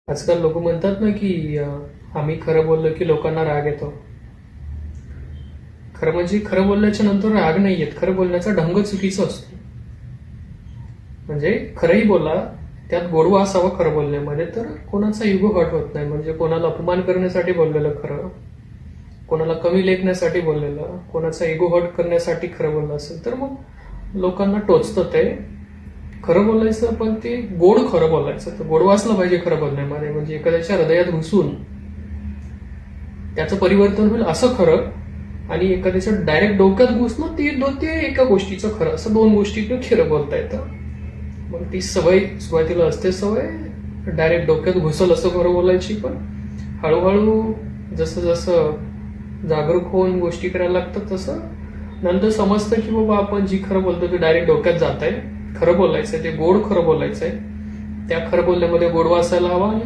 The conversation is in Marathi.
आजकाल लोक म्हणतात ना की आम्ही खरं बोललो की लोकांना राग येतो. खरं म्हणजे खरं बोलल्याच्या नंतर राग नाही येत, खरं बोलण्याचा ढंग चुकीचा असतो. म्हणजे खरंही बोला, त्यात गोडवा असावा खरं बोलण्यामध्ये, तर कोणाचा इगो हट होत नाही. म्हणजे कोणाला अपमान करण्यासाठी बोललेलं खरं, कोणाला कमी लेखण्यासाठी बोललेलं, कोणाचा इगो हट करण्यासाठी खरं बोललं असेल तर मग लोकांना टोचतं ते. खरं बोलायचं, पण ते गोड खरं बोलायचं. तर गोडवा असला पाहिजे खरं बोलण्यामध्ये, म्हणजे एखाद्याच्या हृदयात घुसून त्याचं परिवर्तन होईल असं खरं, आणि एखाद्याच्या डायरेक्ट डोक्यात घुसणं ते एका गोष्टीचं खरं, असं दोन गोष्टी खरं बोलता येतं. मग ती सवय सुरुवातीला असते, सवय डायरेक्ट डोक्यात घुसल असं खरं बोलायची, पण हळूहळू जसं जसं जागरूक होऊन गोष्टी करायला लागतात तसं नंतर समजतं की बाबा आपण जी खरं बोलतो ते डायरेक्ट डोक्यात जात आहे. खरं बोलायचंय, ते गोड खरं बोलायचंय. त्या खरं बोलण्यामध्ये गोडवा असायला हवा.